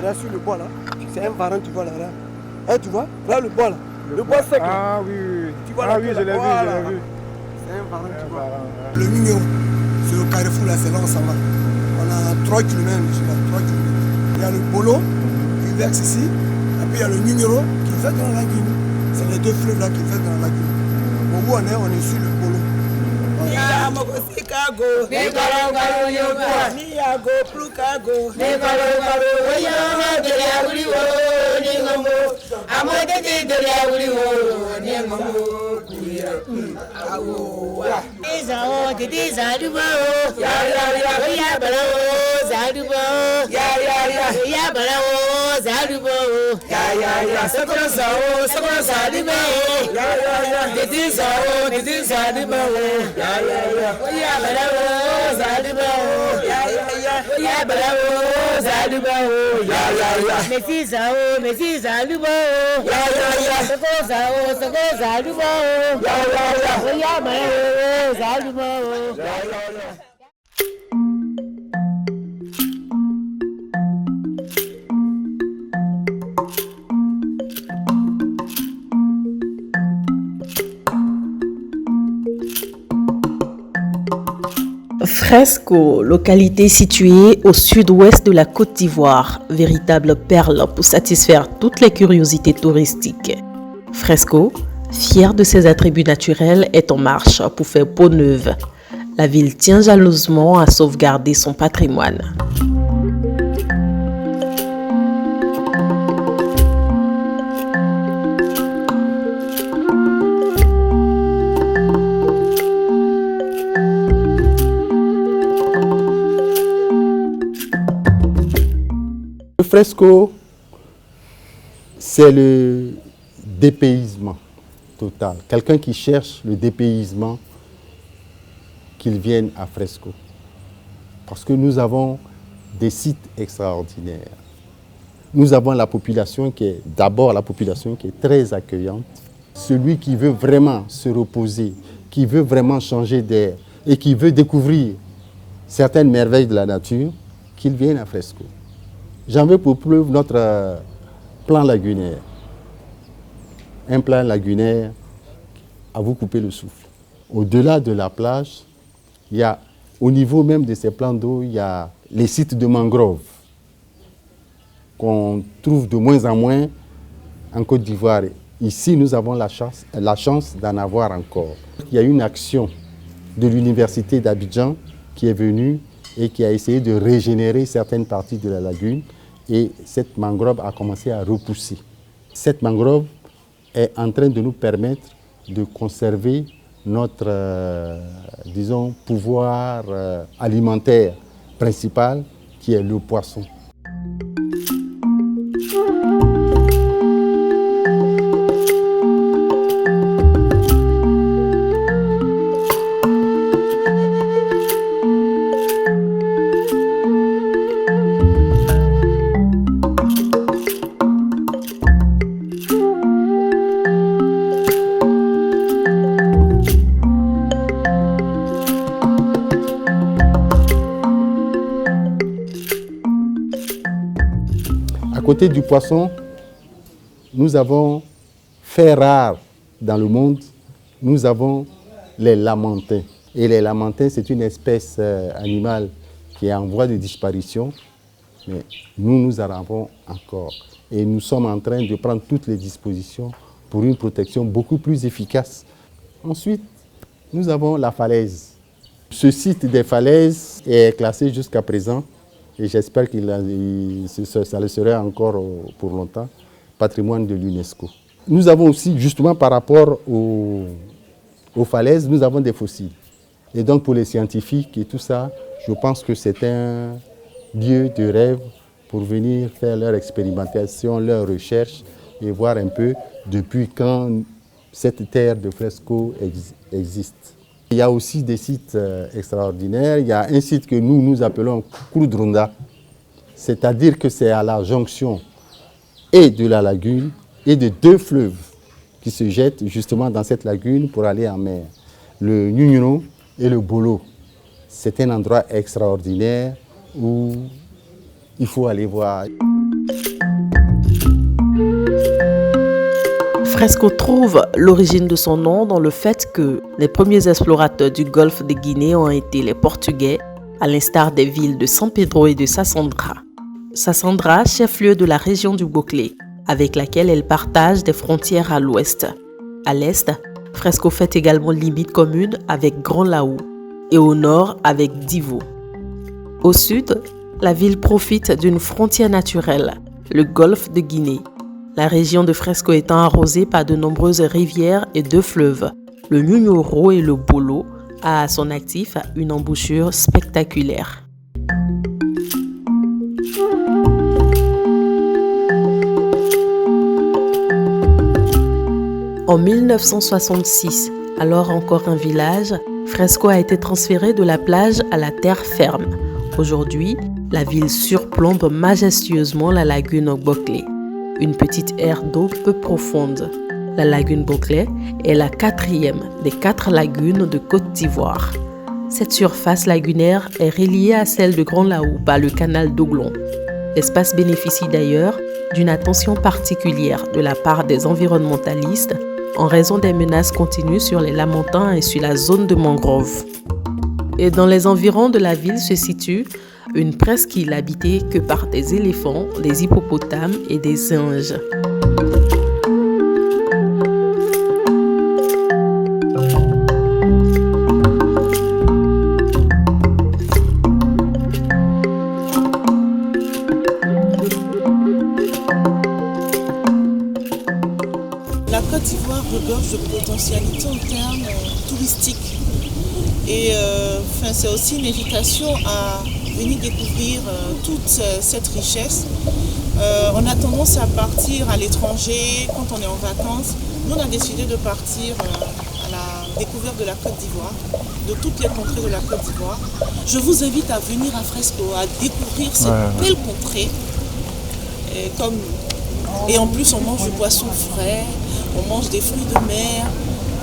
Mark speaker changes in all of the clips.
Speaker 1: Là, sur le bois là, c'est un varan, tu vois là. Hein, tu vois, là le bois là. Le bois sec.
Speaker 2: Ah oui,
Speaker 1: tu vois,
Speaker 2: ah oui, je l'ai vu,
Speaker 1: voilà.
Speaker 2: je l'ai vu.
Speaker 1: C'est un varan, tu vois. Le numéro, c'est le carrefour là, c'est là où ça va. On a 3 km, je sais pas, 3 km. Il y a le polo qui verse ici, et puis il y a le numéro qui fait dans la lagune. C'est les deux fleuves là qui fait dans la lagune. Bon, où on est sur le polo.
Speaker 3: Fresco, localité située au sud-ouest de la Côte d'Ivoire, véritable perle pour satisfaire toutes les curiosités touristiques. Fresco, fier de ses attributs naturels, est en marche pour faire peau neuve. La ville tient jalousement à sauvegarder son patrimoine.
Speaker 4: Le fresco, c'est le dépaysement total. Quelqu'un qui cherche le dépaysement, qu'il vienne à Fresco. Parce que nous avons des sites extraordinaires. Nous avons la population qui est d'abord la population qui est très accueillante. Celui qui veut vraiment se reposer, qui veut vraiment changer d'air et qui veut découvrir certaines merveilles de la nature, qu'il vienne à Fresco. J'en veux pour preuve notre plan lagunaire. Un plan lagunaire à vous couper le souffle. Au-delà de la plage, il y a, au niveau même de ces plans d'eau, il y a les sites de mangroves qu'on trouve de moins en moins en Côte d'Ivoire. Ici, nous avons la chance d'en avoir encore. Il y a une action de l'Université d'Abidjan qui est venue et qui a essayé de régénérer certaines parties de la lagune. Et cette mangrove a commencé à repousser. Cette mangrove est en train de nous permettre de conserver notre, disons, pouvoir alimentaire principal, qui est le poisson. À côté du poisson, nous avons fait rare dans le monde, nous avons les lamantins. Et les lamantins, c'est une espèce animale qui est en voie de disparition, mais nous en avons encore. Et nous sommes en train de prendre toutes les dispositions pour une protection beaucoup plus efficace. Ensuite, nous avons la falaise. Ce site des falaises est classé jusqu'à présent, et j'espère que ça le sera encore pour longtemps, patrimoine de l'UNESCO. Nous avons aussi, justement par rapport aux falaises, nous avons des fossiles. Et donc pour les scientifiques et tout ça, je pense que c'est un lieu de rêve pour venir faire leur expérimentation, leur recherche et voir un peu depuis quand cette terre de Fresco existe. Il y a aussi des sites extraordinaires. Il y a un site que nous appelons Koudrunda, c'est-à-dire que c'est à la jonction et de la lagune et de 2 fleuves qui se jettent justement dans cette lagune pour aller en mer. Le Ñuñoro et le Bolo. C'est un endroit extraordinaire où il faut aller voir.
Speaker 3: Fresco trouve l'origine de son nom dans le fait que les premiers explorateurs du golfe de Guinée ont été les Portugais, à l'instar des villes de San Pedro et de Sassandra. Sassandra, chef-lieu de la région du Boclé, avec laquelle elle partage des frontières à l'ouest. À l'est, Fresco fait également limite commune avec Grand Laou et au nord avec Divo. Au sud, la ville profite d'une frontière naturelle, le golfe de Guinée. La région de Fresco étant arrosée par de nombreuses rivières et 2 fleuves, le Ñuñoro et le Bolo a à son actif une embouchure spectaculaire. En 1966, alors encore un village, Fresco a été transféré de la plage à la terre ferme. Aujourd'hui, la ville surplombe majestueusement la lagune Boclé, une petite aire d'eau peu profonde. La lagune Boclé est la 4e des 4 lagunes de Côte d'Ivoire. Cette surface lagunaire est reliée à celle de Grand Laou par le canal d'Ouglon. L'espace bénéficie d'ailleurs d'une attention particulière de la part des environnementalistes en raison des menaces continues sur les lamantins et sur la zone de mangrove. Et dans les environs de la ville se situe une presqu'île habitée que par des éléphants, des hippopotames et des singes.
Speaker 2: La Côte d'Ivoire regorge de potentialités en termes touristiques. Et c'est aussi une invitation à venir découvrir toute cette richesse. On a tendance à partir à l'étranger quand on est en vacances. Nous, on a décidé de partir à la découverte de la Côte d'Ivoire, de toutes les contrées de la Côte d'Ivoire. Je vous invite à venir à Fresco, à découvrir cette belle contrée. Et en plus, on mange du poisson frais, on mange des fruits de mer,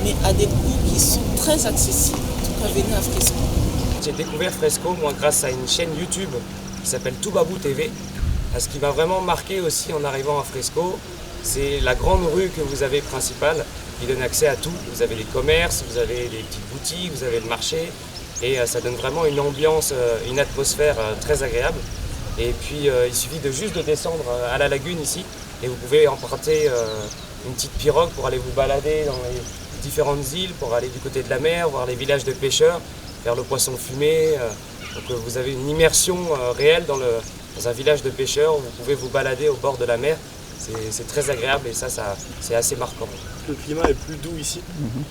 Speaker 2: mais à des coûts qui sont très accessibles. En tout cas, venez à Fresco.
Speaker 5: J'ai découvert Fresco, moi, grâce à une chaîne YouTube qui s'appelle Toubabou TV. Ce qui m'a vraiment marqué aussi en arrivant à Fresco, c'est la grande rue que vous avez principale, qui donne accès à tout. Vous avez les commerces, vous avez des petites boutiques, vous avez le marché, et ça donne vraiment une ambiance, une atmosphère très agréable. Et puis, il suffit juste de descendre à la lagune ici, et vous pouvez emprunter une petite pirogue pour aller vous balader dans les différentes îles, pour aller du côté de la mer, voir les villages de pêcheurs, faire le poisson fumé. Donc vous avez une immersion réelle dans un village de pêcheurs où vous pouvez vous balader au bord de la mer. C'est très agréable et ça c'est assez marquant.
Speaker 6: Le climat est plus doux ici.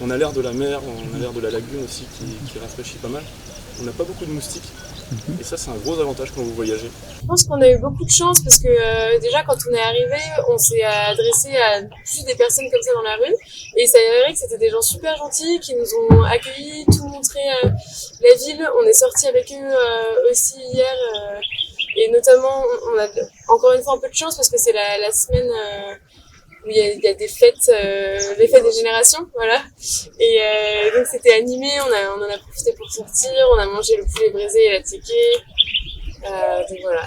Speaker 6: On a l'air de la mer, on a l'air de la lagune aussi qui rafraîchit pas mal. On n'a pas beaucoup de moustiques. Et ça, c'est un gros avantage quand vous voyagez.
Speaker 7: Je pense qu'on a eu beaucoup de chance parce que déjà quand on est arrivé, on s'est adressé à plus des personnes comme ça dans la rue et il s'est avéré que c'était des gens super gentils qui nous ont accueillis, tout montré la ville. On est sortis avec eux aussi hier et notamment on a encore une fois un peu de chance parce que c'est la semaine où il y a des fêtes, les fêtes des générations, voilà. Et donc c'était animé, on en a profité pour sortir, on a mangé le poulet braisé et la tické. Donc voilà.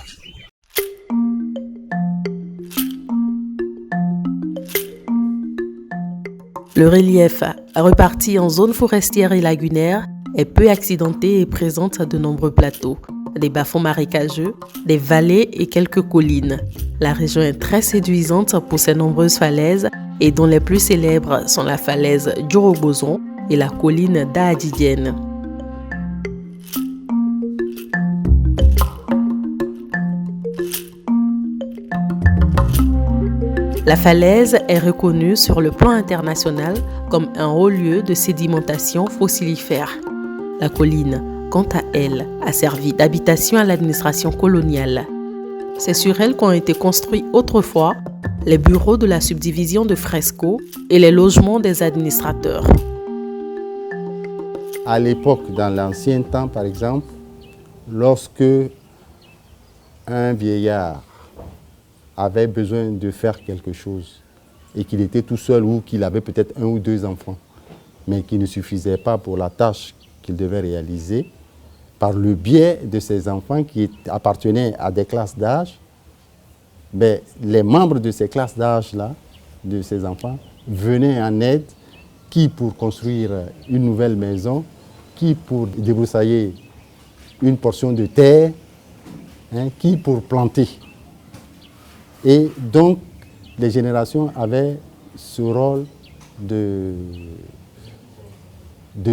Speaker 3: Le relief, reparti en zone forestière et lagunaire, est peu accidenté et présente de nombreux plateaux, des bas-fonds marécageux, des vallées et quelques collines. La région est très séduisante pour ses nombreuses falaises et dont les plus célèbres sont la falaise d'Urobozon et la colline d'Aadidienne. La falaise est reconnue sur le plan international comme un haut lieu de sédimentation fossilifère. La colline, quant à elle, a servi d'habitation à l'administration coloniale. C'est sur elle qu'ont été construits autrefois les bureaux de la subdivision de Fresco et les logements des administrateurs.
Speaker 4: À l'époque, dans l'ancien temps par exemple, lorsque un vieillard avait besoin de faire quelque chose et qu'il était tout seul ou qu'il avait peut-être 1 ou 2 enfants, mais qui ne suffisait pas pour la tâche qu'il devait réaliser, par le biais de ses enfants qui appartenaient à des classes d'âge, ben, les membres de ces classes d'âge-là, de ces enfants, venaient en aide, qui pour construire une nouvelle maison, qui pour débroussailler une portion de terre, qui pour planter. Et donc, les générations avaient ce rôle de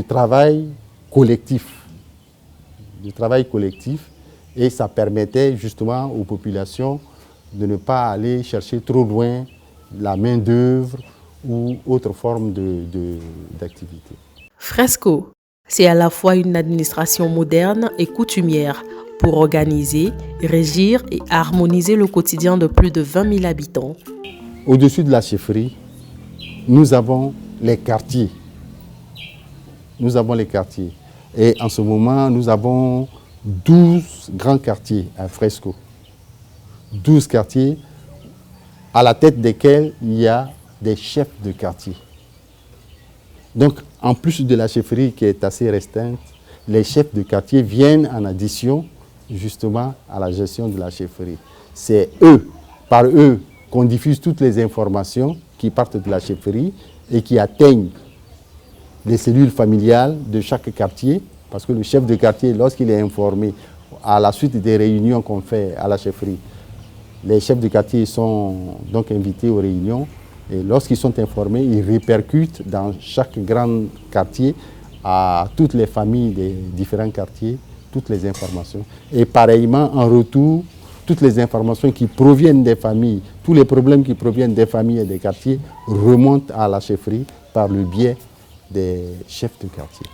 Speaker 4: travail collectif. Et ça permettait justement aux populations de ne pas aller chercher trop loin la main-d'œuvre ou autre forme d'activité.
Speaker 3: Fresco, c'est à la fois une administration moderne et coutumière pour organiser, régir et harmoniser le quotidien de plus de 20 000 habitants.
Speaker 4: Au-dessus de la chefferie, nous avons les quartiers. Et en ce moment, nous avons 12 grands quartiers à Fresco. 12 quartiers à la tête desquels il y a des chefs de quartier. Donc, en plus de la chefferie qui est assez restreinte, les chefs de quartier viennent en addition justement à la gestion de la chefferie. C'est par eux, qu'on diffuse toutes les informations qui partent de la chefferie et qui atteignent les cellules familiales de chaque quartier, parce que le chef de quartier, lorsqu'il est informé à la suite des réunions qu'on fait à la chefferie, les chefs de quartier sont donc invités aux réunions et lorsqu'ils sont informés, ils répercutent dans chaque grand quartier à toutes les familles des différents quartiers toutes les informations. Et pareillement, en retour, toutes les informations qui proviennent des familles, tous les problèmes qui proviennent des familles et des quartiers remontent à la chefferie par le biais des chefs de quartier.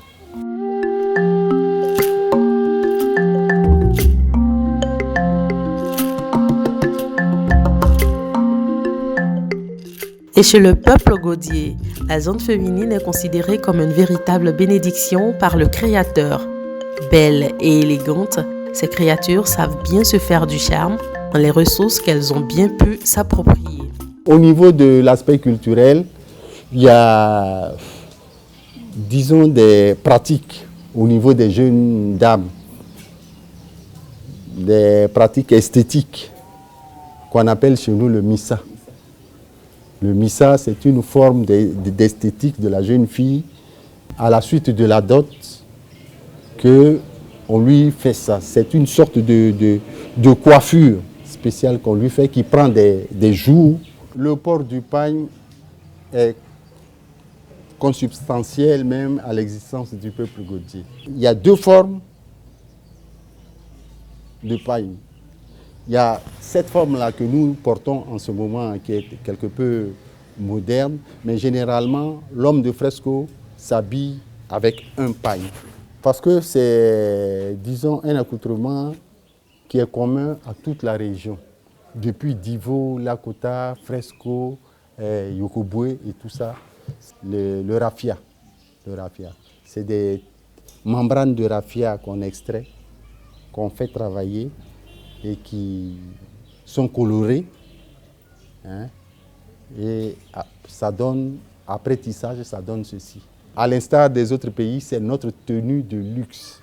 Speaker 3: Et chez le peuple gaudier, la zone féminine est considérée comme une véritable bénédiction par le Créateur. Belles et élégantes, ces créatures savent bien se faire du charme dans les ressources qu'elles ont bien pu s'approprier.
Speaker 4: Au niveau de l'aspect culturel, il y a, disons, des pratiques au niveau des jeunes dames, des pratiques esthétiques qu'on appelle chez nous le missa. Le missa, c'est une forme d'esthétique de la jeune fille à la suite de la dot qu'on lui fait ça. C'est une sorte de coiffure spéciale qu'on lui fait qui prend des jours. Le port du pagne est consubstantiel même à l'existence du peuple gaudier. Il y a 2 formes de pagne. Il y a cette forme-là que nous portons en ce moment qui est quelque peu moderne, mais généralement, l'homme de Fresco s'habille avec un pagne. Parce que c'est, disons, un accoutrement qui est commun à toute la région. Depuis Divo, Lakota, Fresco, Yokobwe et tout ça, le raffia. C'est des membranes de raffia qu'on extrait, qu'on fait travailler et qui sont colorés. Et ça donne, après tissage, ça donne ceci. À l'instar des autres pays, c'est notre tenue de luxe.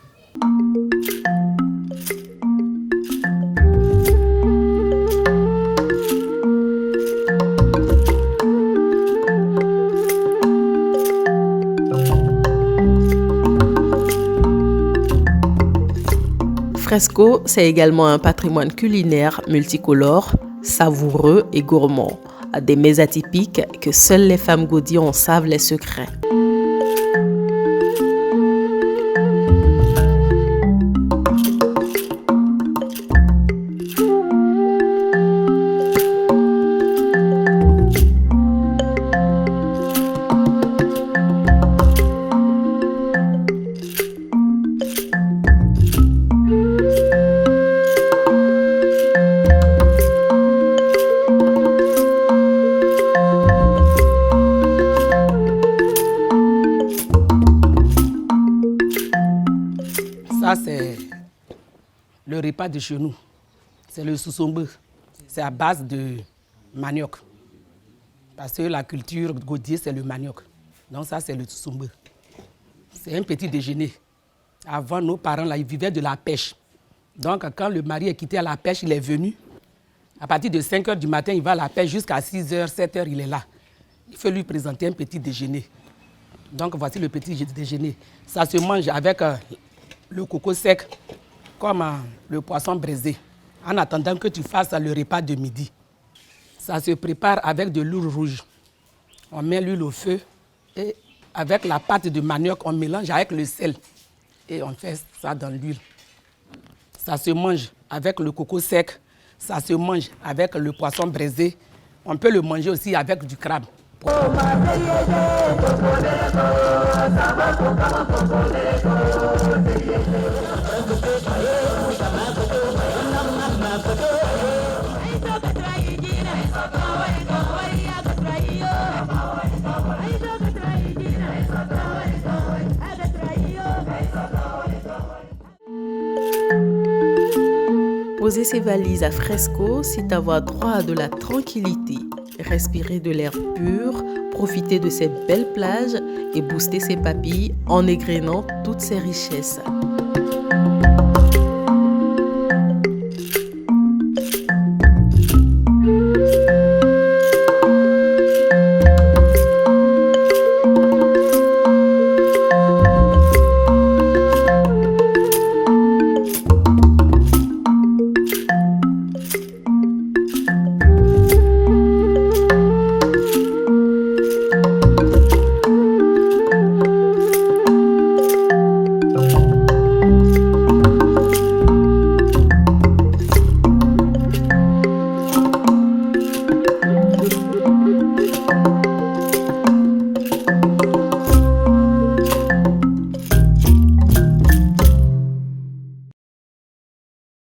Speaker 3: Fresco, c'est également un patrimoine culinaire multicolore, savoureux et gourmand. Des mets atypiques que seules les femmes gaudies en savent les secrets.
Speaker 8: Ça, c'est le repas de chez nous. C'est le soussombe. c'est à base de manioc. Parce que la culture gaudier, c'est le manioc. Donc ça, c'est le tsumbe. C'est un petit déjeuner. Avant, nos parents, là, ils vivaient de la pêche. Donc, quand le mari est quitté à la pêche, il est venu. À partir de 5 h du matin, il va à la pêche jusqu'à 6 h, 7 h, il est là. Il faut lui présenter un petit déjeuner. Donc, voici le petit déjeuner. Ça se mange avec le coco sec, comme le poisson braisé, en attendant que tu fasses le repas de midi. Ça se prépare avec de l'huile rouge. On met l'huile au feu et avec la pâte de manioc, on mélange avec le sel. Et on fait ça dans l'huile. Ça se mange avec le coco sec. Ça se mange avec le poisson braisé. On peut le manger aussi avec du crabe.
Speaker 3: Poser ses valises à Fresco, c'est avoir droit à de la tranquillité, respirer de l'air pur, profiter de ces belles plages et booster ses papilles en égrénant toutes ces richesses.